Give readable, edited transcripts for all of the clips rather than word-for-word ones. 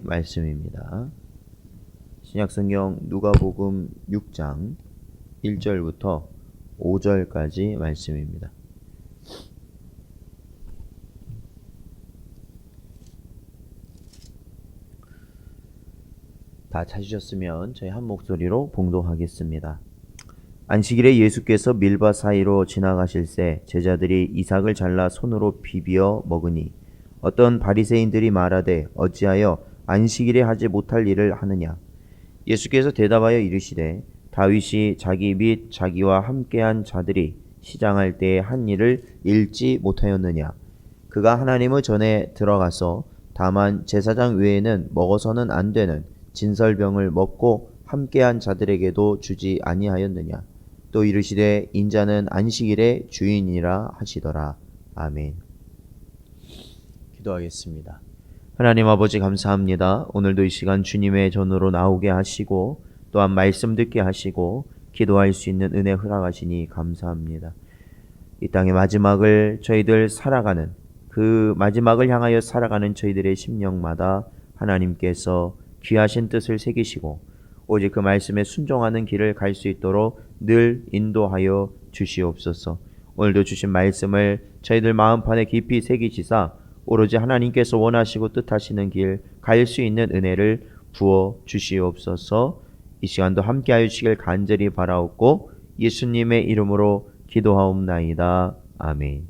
말씀입니다. 신약성경 누가복음 6장 1절부터 5절까지 말씀입니다. 다 찾으셨으면 저희 한 목소리로 봉독하겠습니다. 안식일에 예수께서 밀밭 사이로 지나가실새 제자들이 이삭을 잘라 손으로 비비어 먹으니 어떤 바리새인들이 말하되 어찌하여 안식일에 하지 못할 일을 하느냐. 예수께서 대답하여 이르시되 다윗이 자기 및 자기와 함께한 자들이 시장할 때에 한 일을 읽지 못하였느냐. 그가 하나님의 전에 들어가서 다만 제사장 외에는 먹어서는 안 되는 진설병을 먹고 함께한 자들에게도 주지 아니하였느냐. 또 이르시되 인자는 안식일의 주인이라 하시더라. 아멘. 기도하겠습니다. 하나님 아버지 감사합니다. 오늘도 이 시간 주님의 전으로 나오게 하시고 또한 말씀 듣게 하시고 기도할 수 있는 은혜 허락하시니 감사합니다. 이 땅의 마지막을 저희들 살아가는 그 마지막을 향하여 살아가는 저희들의 심령마다 하나님께서 귀하신 뜻을 새기시고 오직 그 말씀에 순종하는 길을 갈 수 있도록 늘 인도하여 주시옵소서. 오늘도 주신 말씀을 저희들 마음판에 깊이 새기시사 오로지 하나님께서 원하시고 뜻하시는 길 갈 수 있는 은혜를 부어 주시옵소서. 이 시간도 함께하여 주시길 간절히 바라옵고 예수님의 이름으로 기도하옵나이다. 아멘.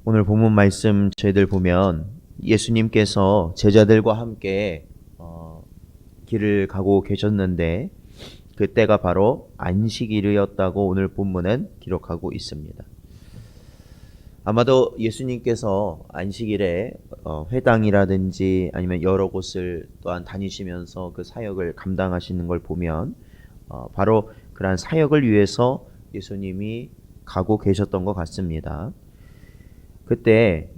오늘 본문 말씀 저희들 보면 예수님께서 제자들과 함께 길을 가고 계셨는데 그때가 바로 안식일이었다고 오늘 본문은 기록하고 있습니다. 아마도 예수님께서 안식일에 회당이라든지 아니면 여러 곳을 또한 다니시면서 그 사역을 감당하시는 걸 보면 바로 그러한 사역을 위해서 예수님이 가고 계셨던 것 같습니다. 그때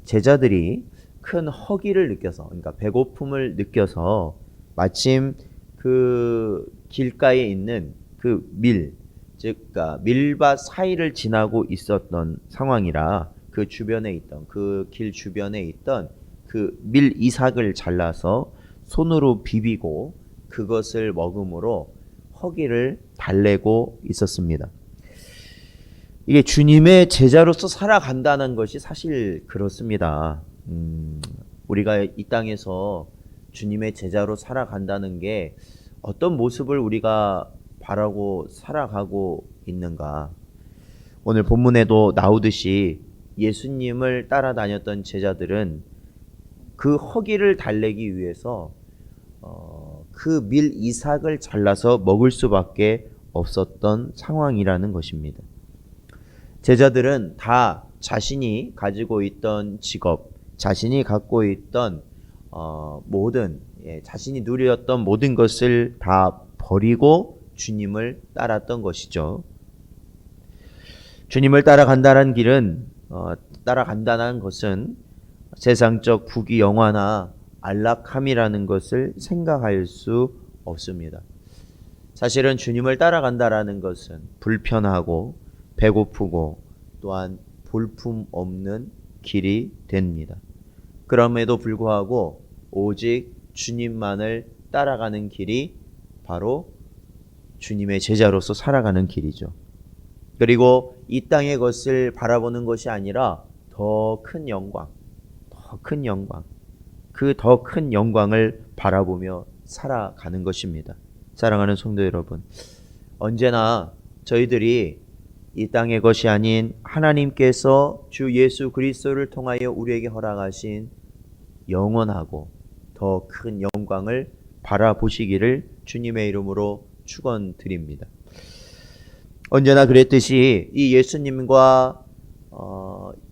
제자들이 큰 허기를 느껴서, 그러니까 배고픔을 느껴서 마침 그 길가에 있는 그 그러니까 밀밭 사이를 지나고 있었던 상황이라 그 주변에 있던 그 길 주변에 있던 그 밀 이삭을 잘라서 손으로 비비고 그것을 먹음으로 허기를 달래고 있었습니다. 이게 주님의 제자로서 살아간다는 것이 사실 그렇습니다. 우리가 이 땅에서 주님의 제자로 살아간다는 게 어떤 모습을 우리가 바라고 살아가고 있는가. 오늘 본문에도 나오듯이 예수님을 따라다녔던 제자들은 그 허기를 달래기 위해서 그 밀 이삭을 잘라서 먹을 수밖에 없었던 상황이라는 것입니다. 제자들은 다 자신이 가지고 있던 직업, 자신이 갖고 있던 자신이 누렸던 모든 것을 다 버리고 주님을 따랐던 것이죠. 주님을 따라간다는 길은 따라간다는 것은 세상적 부귀영화나 안락함이라는 것을 생각할 수 없습니다. 사실은 주님을 따라간다라는 것은 불편하고 배고프고 또한 볼품 없는 길이 됩니다. 그럼에도 불구하고 오직 주님만을 따라가는 길이 바로 주님의 제자로서 살아가는 길이죠. 그리고 이 땅의 것을 바라보는 것이 아니라 더 큰 영광, 그 더 큰 영광을 바라보며 살아가는 것입니다. 사랑하는 성도 여러분, 언제나 저희들이 이 땅의 것이 아닌 하나님께서 주 예수 그리스도를 통하여 우리에게 허락하신 영원하고 더 큰 영광을 바라보시기를 주님의 이름으로 축원드립니다. 언제나 그랬듯이 이 예수님과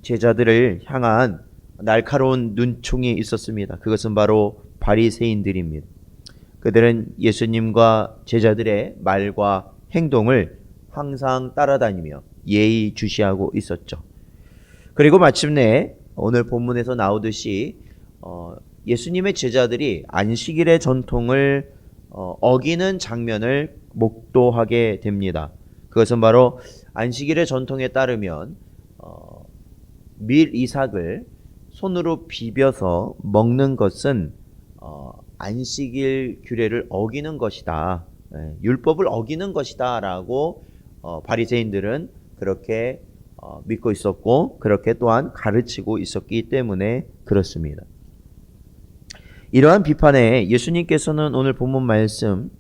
제자들을 향한 날카로운 눈총이 있었습니다. 그것은 바로 바리새인들입니다. 그들은 예수님과 제자들의 말과 행동을 항상 따라다니며 예의주시하고 있었죠. 그리고 마침내 오늘 본문에서 나오듯이 예수님의 제자들이 안식일의 전통을 어기는 장면을 목도하게 됩니다. 그것은 바로 안식일의 전통에 따르면 밀 이삭을 손으로 비벼서 먹는 것은 안식일 규례를 어기는 것이다. 율법을 어기는 것이다라고 바리새인들은 그렇게 믿고 있었고 그렇게 또한 가르치고 있었기 때문에 그렇습니다. 이러한 비판에 예수님께서는 오늘 본문 말씀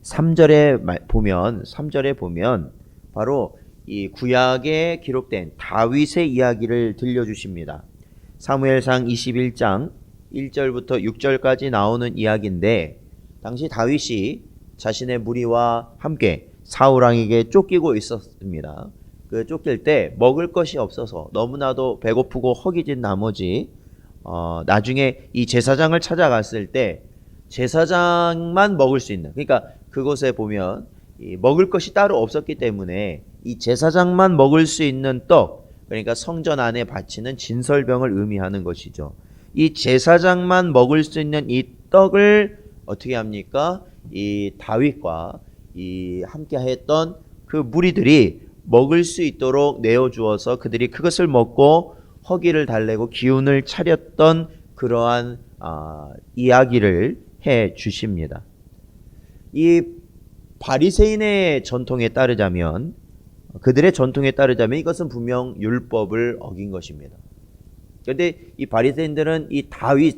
3절에 보면 바로 이 구약에 기록된 다윗의 이야기를 들려주십니다. 사무엘상 21장 1절부터 6절까지 나오는 이야기인데 당시 다윗이 자신의 무리와 함께 사울 왕에게 쫓기고 있었습니다. 그 쫓길 때 먹을 것이 없어서 너무나도 배고프고 허기진 나머지 나중에 이 제사장을 찾아갔을 때 제사장만 먹을 수 있는, 그러니까 그곳에 보면 먹을 것이 따로 없었기 때문에 이 제사장만 먹을 수 있는 떡, 그러니까 성전 안에 바치는 진설병을 의미하는 것이죠. 이 제사장만 먹을 수 있는 이 떡을 어떻게 합니까? 이 다윗과 이 함께 했던 그 무리들이 먹을 수 있도록 내어주어서 그들이 그것을 먹고 허기를 달래고 기운을 차렸던 그러한 이야기를 해 주십니다. 이 바리새인의 전통에 따르자면, 그들의 전통에 따르자면 이것은 분명 율법을 어긴 것입니다. 그런데 이 바리새인들은 이 다윗,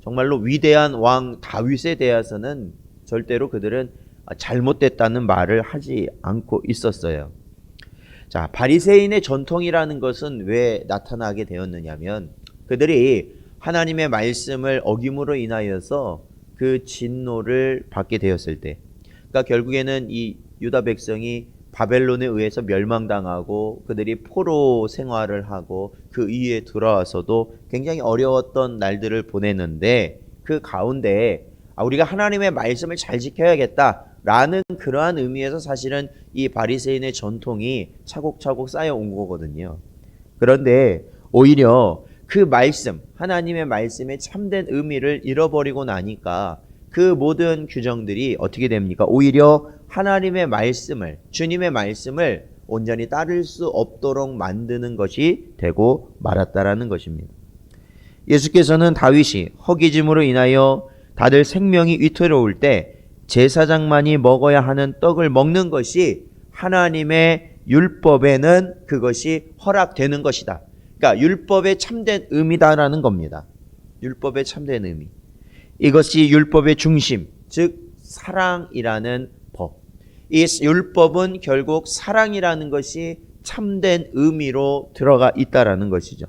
정말로 위대한 왕 다윗에 대해서는 절대로 그들은 잘못됐다는 말을 하지 않고 있었어요. 자, 바리새인의 전통이라는 것은 왜 나타나게 되었느냐면 그들이 하나님의 말씀을 어김으로 인하여서 그 진노를 받게 되었을 때, 그러니까 결국에는 이 유다 백성이 바벨론에 의해서 멸망당하고 그들이 포로 생활을 하고 그 이후에 돌아와서도 굉장히 어려웠던 날들을 보냈는데 그 가운데 우리가 하나님의 말씀을 잘 지켜야겠다라는 그러한 의미에서 사실은 이 바리새인의 전통이 차곡차곡 쌓여온 거거든요. 그런데 오히려 그 말씀, 하나님의 말씀의 참된 의미를 잃어버리고 나니까 그 모든 규정들이 어떻게 됩니까? 오히려 하나님의 말씀을, 주님의 말씀을 온전히 따를 수 없도록 만드는 것이 되고 말았다라는 것입니다. 예수께서는 다윗이 허기짐으로 인하여 다들 생명이 위태로울 때 제사장만이 먹어야 하는 떡을 먹는 것이 하나님의 율법에는 그것이 허락되는 것이다. 그러니까 율법의 참된 의미다라는 겁니다. 율법의 참된 의미. 이것이 율법의 중심, 즉 사랑이라는 법. 이 율법은 결국 사랑이라는 것이 참된 의미로 들어가 있다라는 것이죠.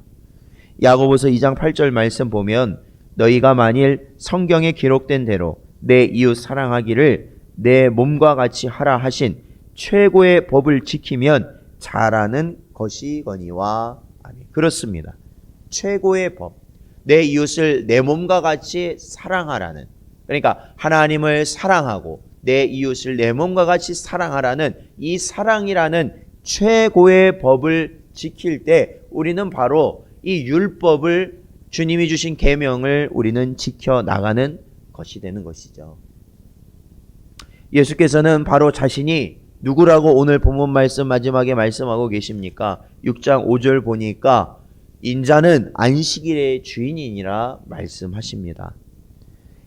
야고보서 2장 8절 말씀 보면 너희가 만일 성경에 기록된 대로 내 이웃 사랑하기를 내 몸과 같이 하라 하신 최고의 법을 지키면 잘하는 것이거니와. 아멘. 그렇습니다. 최고의 법, 내 이웃을 내 몸과 같이 사랑하라는, 그러니까 하나님을 사랑하고 내 이웃을 내 몸과 같이 사랑하라는 이 사랑이라는 최고의 법을 지킬 때 우리는 바로 이 율법을, 주님이 주신 계명을 우리는 지켜나가는 것이 되는 것이죠. 예수께서는 바로 자신이 누구라고 오늘 본문 말씀 마지막에 말씀하고 계십니까? 6장 5절 보니까 인자는 안식일의 주인이니라 말씀하십니다.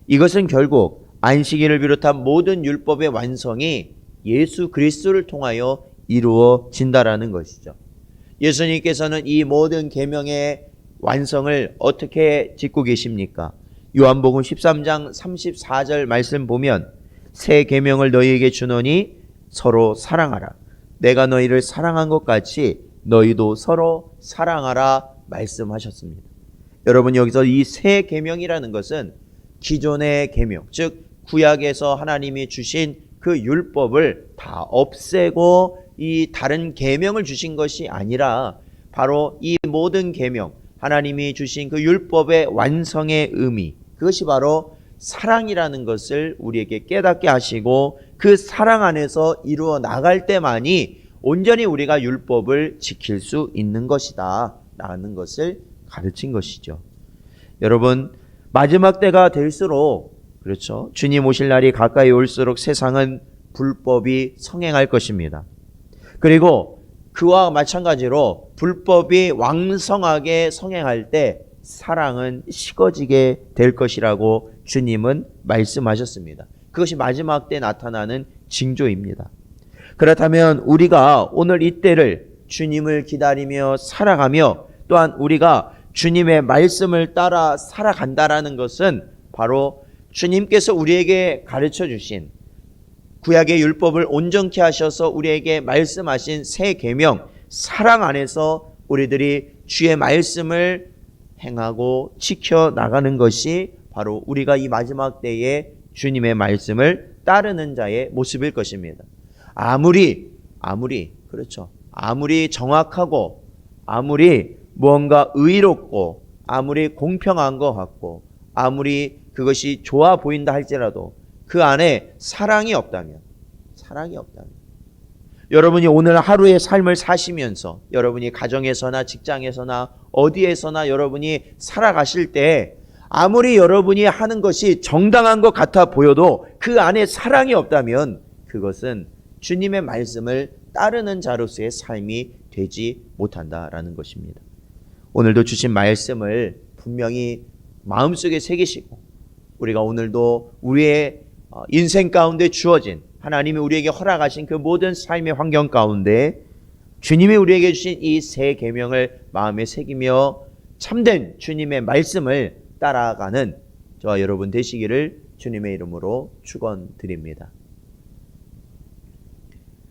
이것은 결국 안식일을 비롯한 모든 율법의 완성이 예수 그리스도를 통하여 이루어진다라는 것이죠. 예수님께서는 이 모든 계명의 완성을 어떻게 짓고 계십니까? 요한복음 13장 34절 말씀 보면 새 계명을 너희에게 주노니 서로 사랑하라. 내가 너희를 사랑한 것 같이 너희도 서로 사랑하라 말씀하셨습니다. 여러분, 여기서 이 새 계명이라는 것은 기존의 계명, 즉 구약에서 하나님이 주신 그 율법을 다 없애고 이 다른 계명을 주신 것이 아니라 바로 이 모든 계명, 하나님이 주신 그 율법의 완성의 의미, 그것이 바로 사랑이라는 것을 우리에게 깨닫게 하시고 그 사랑 안에서 이루어 나갈 때만이 온전히 우리가 율법을 지킬 수 있는 것이다 라는 것을 가르친 것이죠. 여러분, 마지막 때가 될수록, 그렇죠, 주님 오실 날이 가까이 올수록 세상은 불법이 성행할 것입니다. 그리고 그와 마찬가지로 불법이 왕성하게 성행할 때 사랑은 식어지게 될 것이라고 주님은 말씀하셨습니다. 그것이 마지막 때 나타나는 징조입니다. 그렇다면 우리가 오늘 이때를 주님을 기다리며 살아가며 또한 우리가 주님의 말씀을 따라 살아간다라는 것은 바로 주님께서 우리에게 가르쳐 주신 구약의 율법을 온전케 하셔서 우리에게 말씀하신 새 계명 사랑 안에서 우리들이 주의 말씀을 행하고 지켜 나가는 것이 바로 우리가 이 마지막 때에 주님의 말씀을 따르는 자의 모습일 것입니다. 아무리 정확하고 아무리 무언가 의롭고 아무리 공평한 것 같고 아무리 그것이 좋아 보인다 할지라도 그 안에 사랑이 없다면 여러분이 오늘 하루의 삶을 사시면서 여러분이 가정에서나 직장에서나 어디에서나 여러분이 살아가실 때 아무리 여러분이 하는 것이 정당한 것 같아 보여도 그 안에 사랑이 없다면 그것은 주님의 말씀을 따르는 자로서의 삶이 되지 못한다라는 것입니다. 오늘도 주신 말씀을 분명히 마음속에 새기시고 우리가 오늘도 우리의 인생 가운데 주어진 하나님이 우리에게 허락하신 그 모든 삶의 환경 가운데 주님이 우리에게 주신 이 새 계명을 마음에 새기며 참된 주님의 말씀을 따라가는 저와 여러분 되시기를 주님의 이름으로 축원드립니다.